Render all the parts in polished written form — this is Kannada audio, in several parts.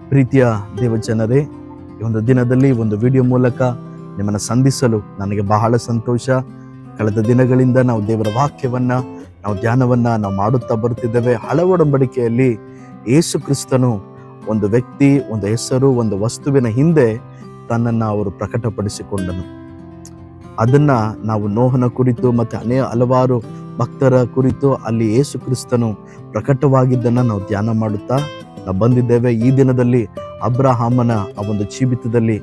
ಪ್ರೀತಿಯ ದೇವಜನರೇ, ಈ ಒಂದು ದಿನದಲ್ಲಿ ಒಂದು ವಿಡಿಯೋ ಮೂಲಕ ನಿಮ್ಮನ್ನು ಸಂಧಿಸಲು ನನಗೆ ಬಹಳ ಸಂತೋಷ. ಕಳೆದ ದಿನಗಳಿಂದ ನಾವು ದೇವರ ವಾಕ್ಯವನ್ನ ನಾವು ಧ್ಯಾನವನ್ನ ನಾವು ಮಾಡುತ್ತಾ ಬರ್ತಿದ್ದೇವೆ. ಹಳೆ ಒಡಂಬಡಿಕೆಯಲ್ಲಿ ಯೇಸು ಕ್ರಿಸ್ತನು ಒಂದು ವ್ಯಕ್ತಿ, ಒಂದು ಹೆಸರು, ಒಂದು ವಸ್ತುವಿನ ಹಿಂದೆ ತನ್ನನ್ನು ಅವರು ಪ್ರಕಟಪಡಿಸಿಕೊಂಡನು. ಅದನ್ನ ನಾವು ನೋಹನ ಕುರಿತು ಮತ್ತೆ ಹಲವಾರು ಭಕ್ತರ ಕುರಿತು ಅಲ್ಲಿ ಯೇಸು ಕ್ರಿಸ್ತನು ಪ್ರಕಟವಾಗಿದ್ದನ್ನ ನಾವು ಧ್ಯಾನ ಮಾಡುತ್ತಾ ನಾವು ಬಂದಿದ್ದೇವೆ. ಈ ದಿನದಲ್ಲಿ ಅಬ್ರಹಾಮನ ಆ ಒಂದು ಜೀವಿತದಲ್ಲಿ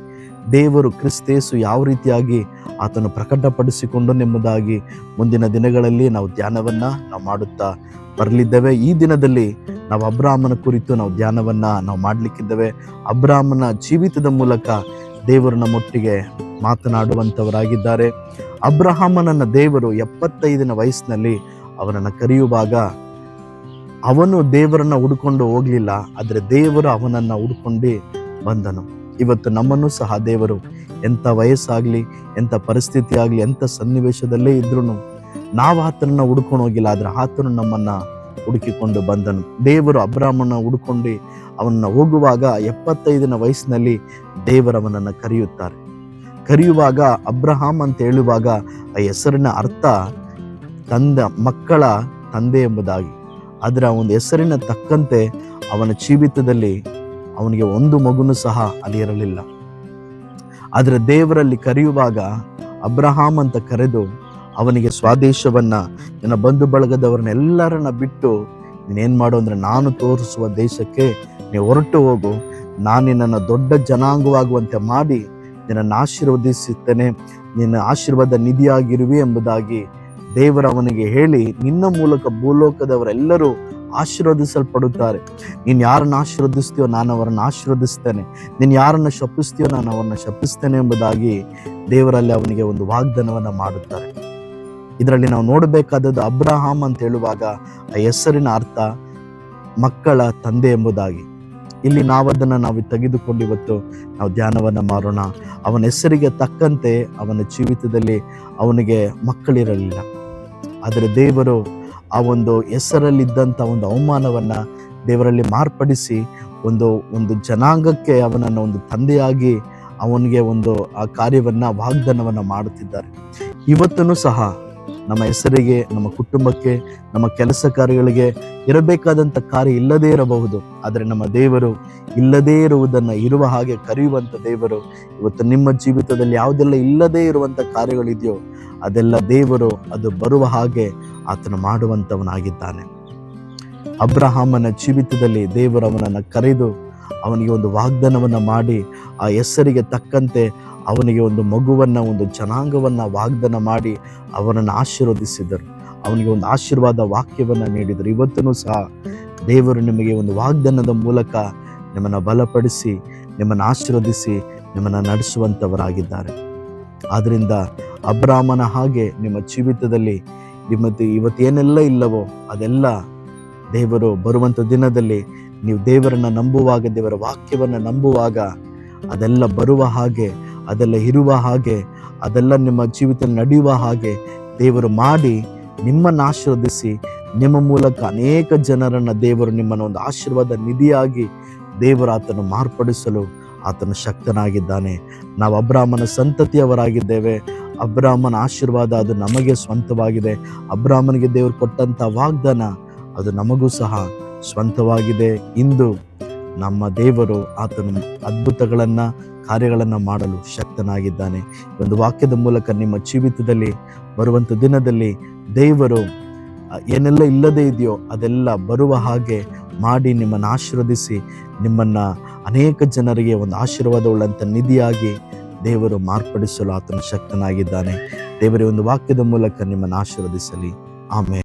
ದೇವರು ಕ್ರಿಸ್ತೇಸು ಯಾವ ರೀತಿಯಾಗಿ ಆತನು ಪ್ರಕಟಪಡಿಸಿಕೊಂಡನೆಂಬುದಾಗಿ ಮುಂದಿನ ದಿನಗಳಲ್ಲಿ ನಾವು ಧ್ಯಾನವನ್ನ ನಾವು ಮಾಡುತ್ತಾ ಬರಲಿದ್ದೇವೆ. ಈ ದಿನದಲ್ಲಿ ನಾವು ಅಬ್ರಹಾಮನ ಕುರಿತು ನಾವು ಧ್ಯಾನವನ್ನ ನಾವು ಮಾಡಲಿಕ್ಕಿದ್ದೇವೆ. ಅಬ್ರಹಾಮನ ಜೀವಿತದ ಮೂಲಕ ದೇವರು ನಮ್ಮೊಟ್ಟಿಗೆ ಮಾತನಾಡುವಂಥವರಾಗಿದ್ದಾರೆ. ಅಬ್ರಹಾಮನನ್ನ ದೇವರು 75ನ ವಯಸ್ಸಿನಲ್ಲಿ ಅವನನ್ನು ಕರೆಯುವಾಗ ಅವನು ದೇವರನ್ನ ಹುಡುಕೊಂಡು ಹೋಗ್ಲಿಲ್ಲ, ಆದರೆ ದೇವರು ಅವನನ್ನ ಹುಡುಕೊಂಡು ಬಂದನು. ಇವತ್ತು ನಮ್ಮನ್ನು ಸಹ ದೇವರು ಎಂಥ ವಯಸ್ಸಾಗ್ಲಿ, ಎಂಥ ಪರಿಸ್ಥಿತಿ ಆಗಲಿ, ಎಂಥ ಸನ್ನಿವೇಶದಲ್ಲೇ ಇದ್ರೂ ನಾವು ಆತನನ್ನ ಹುಡ್ಕೊಂಡು ಹೋಗಿಲ್ಲ, ಆದರೆ ಆತನು ನಮ್ಮನ್ನ ಹುಡುಕಿಕೊಂಡು ಬಂದನು. ದೇವರು ಅಬ್ರಹಾಮನ ಹುಡುಕೊಂಡು ಅವನನ್ನ ಹೋಗುವಾಗ 75ನ ವಯಸ್ಸಿನಲ್ಲಿ ದೇವರವನನ್ನು ಕರೆಯುತ್ತಾರೆ. ಕರೆಯುವಾಗ ಅಬ್ರಹಾಮ್ ಅಂತ ಹೇಳುವಾಗ ಆ ಹೆಸರಿನ ಅರ್ಥ ಮಕ್ಕಳ ತಂದೆ ಎಂಬುದಾಗಿ. ಅದರ ಒಂದು ಹೆಸರಿನ ತಕ್ಕಂತೆ ಅವನ ಜೀವಿತದಲ್ಲಿ ಅವನಿಗೆ ಒಂದು ಮಗುನು ಸಹ ಅಲ್ಲಿ ಇರಲಿಲ್ಲ. ಆದರೆ ದೇವರಲ್ಲಿ ಕರೆಯುವಾಗ ಅಬ್ರಹಾಮ್ ಅಂತ ಕರೆದು ಅವನಿಗೆ ಸ್ವದೇಶವನ್ನ, ನನ್ನ ಬಂಧು ಬಳಗದವರನ್ನೆಲ್ಲರನ್ನ ಬಿಟ್ಟು ನೀನೇನ್ ಮಾಡು ಅಂದ್ರೆ ನಾನು ತೋರಿಸುವ ದೇಶಕ್ಕೆ ನೀವು ಹೊರಟು ಹೋಗು, ನಾನು ನಿನ್ನನ್ನು ದೊಡ್ಡ ಜನಾಂಗವಾಗುವಂತೆ ಮಾಡಿ ನಿನ್ನನ್ನು ಆಶೀರ್ವದಿಸುತ್ತೇನೆ, ನಿನ್ನ ಆಶೀರ್ವಾದ ನಿಧಿಯಾಗಿರುವೆ ಎಂಬುದಾಗಿ ದೇವರ ಅವನಿಗೆ ಹೇಳಿ, ನಿನ್ನ ಮೂಲಕ ಭೂಲೋಕದವರೆಲ್ಲರೂ ಆಶೀರ್ವದಿಸಲ್ಪಡುತ್ತಾರೆ. ನೀನು ಯಾರನ್ನು ಆಶೀರ್ವದಿಸ್ತೀಯೋ ನಾನು ಅವರನ್ನು ಆಶೀರ್ವದಿಸ್ತೇನೆ, ನೀನು ಯಾರನ್ನು ಶಪಿಸ್ತೀಯೋ ನಾನು ಅವರನ್ನು ಶಪಿಸ್ತೇನೆ ಎಂಬುದಾಗಿ ದೇವರಲ್ಲಿ ಅವನಿಗೆ ಒಂದು ವಾಗ್ದಾನವನ್ನು ಮಾಡುತ್ತಾರೆ. ಇದರಲ್ಲಿ ನಾವು ನೋಡಬೇಕಾದದ್ದು ಅಬ್ರಹಾಮ್ ಅಂತ ಹೇಳುವಾಗ ಆ ಹೆಸರಿನ ಅರ್ಥ ಮಕ್ಕಳ ತಂದೆ ಎಂಬುದಾಗಿ. ಇಲ್ಲಿ ನಾವು ತೆಗೆದುಕೊಂಡು ಇವತ್ತು ನಾವು ಧ್ಯಾನವನ್ನ ಮಾಡೋಣ. ಅವನ ಹೆಸರಿಗೆ ತಕ್ಕಂತೆ ಅವನ ಜೀವಿತದಲ್ಲಿ ಅವನಿಗೆ ಮಕ್ಕಳಿರಲಿಲ್ಲ, ಆದರೆ ದೇವರು ಆ ಒಂದು ಹೆಸರಲ್ಲಿದ್ದಂಥ ಒಂದು ಅವಮಾನವನ್ನ ದೇವರಲ್ಲಿ ಮಾರ್ಪಡಿಸಿ ಒಂದು ಜನಾಂಗಕ್ಕೆ ಅವನನ್ನು ಒಂದು ತಂದೆಯಾಗಿ ಅವನಿಗೆ ಆ ಕಾರ್ಯವನ್ನ ವಾಗ್ದಾನವನ್ನ ಮಾಡುತ್ತಿದ್ದಾರೆ. ಇವತ್ತೂ ಸಹ ನಮ್ಮ ಹೆಸರಿಗೆ, ನಮ್ಮ ಕುಟುಂಬಕ್ಕೆ, ನಮ್ಮ ಕೆಲಸ ಕಾರ್ಯಗಳಿಗೆ ಇರಬೇಕಾದಂಥ ಕಾರ್ಯ ಇಲ್ಲದೇ ಇರಬಹುದು, ಆದರೆ ನಮ್ಮ ದೇವರು ಇಲ್ಲದೇ ಇರುವುದನ್ನು ಇರುವ ಹಾಗೆ ಕರೆಯುವಂಥ ದೇವರು. ಇವತ್ತು ನಿಮ್ಮ ಜೀವಿತದಲ್ಲಿ ಯಾವುದೆಲ್ಲ ಇಲ್ಲದೇ ಇರುವಂಥ ಕಾರ್ಯಗಳಿದೆಯೋ ಅದೆಲ್ಲ ದೇವರು ಅದು ಬರುವ ಹಾಗೆ ಆತನು ಮಾಡುವಂಥವನಾಗಿದ್ದಾನೆ. ಅಬ್ರಹಾಮನ ಜೀವಿತದಲ್ಲಿ ದೇವರು ಅವನನ್ನು ಕರೆದು ಅವನಿಗೆ ಒಂದು ವಾಗ್ದಾನವನ್ನ ಮಾಡಿ ಆ ಹೆಸರಿಗೆ ತಕ್ಕಂತೆ ಅವನಿಗೆ ಒಂದು ಮಗುವನ್ನ, ಒಂದು ಜನಾಂಗವನ್ನ ವಾಗ್ದಾನ ಮಾಡಿ ಅವನನ್ನು ಆಶೀರ್ವದಿಸಿದರು. ಅವನಿಗೆ ಒಂದು ಆಶೀರ್ವಾದ ವಾಕ್ಯವನ್ನ ನೀಡಿದರು. ಇವತ್ತೂ ಸಹ ದೇವರು ನಿಮಗೆ ಒಂದು ವಾಗ್ದಾನದ ಮೂಲಕ ನಿಮ್ಮನ್ನು ಬಲಪಡಿಸಿ, ನಿಮ್ಮನ್ನು ಆಶೀರ್ವದಿಸಿ, ನಿಮ್ಮನ್ನು ನಡೆಸುವಂಥವರಾಗಿದ್ದಾರೆ. ಆದ್ರಿಂದ ಅಬ್ರಹಾಮನ ಹಾಗೆ ನಿಮ್ಮ ಜೀವಿತದಲ್ಲಿ ಇವತ್ತೇನೆಲ್ಲ ಇಲ್ಲವೋ ಅದೆಲ್ಲ ದೇವರು ಬರುವಂಥ ದಿನದಲ್ಲಿ ನೀವು ದೇವರನ್ನ ನಂಬುವಾಗ, ದೇವರ ವಾಕ್ಯವನ್ನ ನಂಬುವಾಗ ಅದೆಲ್ಲ ಬರುವ ಹಾಗೆ, ಅದೆಲ್ಲ ಇರುವ ಹಾಗೆ, ಅದೆಲ್ಲ ನಿಮ್ಮ ಜೀವಿತದಲ್ಲಿ ನಡೆಯುವ ಹಾಗೆ ದೇವರು ಮಾಡಿ ನಿಮ್ಮನ್ನು ಆಶೀರ್ವದಿಸಿ, ನಿಮ್ಮ ಮೂಲಕ ಅನೇಕ ಜನರನ್ನ ದೇವರು ನಿಮ್ಮನ್ನು ಒಂದು ಆಶೀರ್ವಾದ ನಿಧಿಯಾಗಿ ದೇವರು ಆತನು ಮಾರ್ಪಡಿಸಲು ಆತನು ಶಕ್ತನಾಗಿದ್ದಾನೆ. ನಾವು ಅಬ್ರಹಾಮನ ಸಂತತಿಯವರಾಗಿದ್ದೇವೆ. ಅಬ್ರಹಾಮನ ಆಶೀರ್ವಾದ ಅದು ನಮಗೆ ಸ್ವಂತವಾಗಿದೆ. ಅಬ್ರಹಾಮನಿಗೆ ದೇವರು ಕೊಟ್ಟಂತ ವಾಗ್ದಾನ ಅದು ನಮಗೂ ಸಹ ಸ್ವಂತವಾಗಿದೆ. ಇಂದು ನಮ್ಮ ದೇವರು ಆತನು ಅದ್ಭುತಗಳನ್ನ, ಕಾರ್ಯಗಳನ್ನು ಮಾಡಲು ಶಕ್ತನಾಗಿದ್ದಾನೆ. ಒಂದು ವಾಕ್ಯದ ಮೂಲಕ ನಿಮ್ಮ ಜೀವಿತದಲ್ಲಿ ಬರುವಂಥ ದಿನದಲ್ಲಿ ದೇವರು ಏನೆಲ್ಲ ಇಲ್ಲದೇ ಇದೆಯೋ ಅದೆಲ್ಲ ಬರುವ ಹಾಗೆ ಮಾಡಿ ನಿಮ್ಮನ್ನು ಆಶೀರ್ವದಿಸಿ, ನಿಮ್ಮನ್ನು ಅನೇಕ ಜನರಿಗೆ ಒಂದು ಆಶೀರ್ವಾದವುಳ್ಳಂಥ ನಿಧಿಯಾಗಿ ದೇವರು ಮಾರ್ಪಡಿಸಲು ಆತನು ಶಕ್ತನಾಗಿದ್ದಾನೆ. ದೇವರೇ ಒಂದು ವಾಕ್ಯದ ಮೂಲಕ ನಿಮ್ಮನ್ನು ಆಶೀರ್ವದಿಸಲಿ. ಆಮೇಲೆ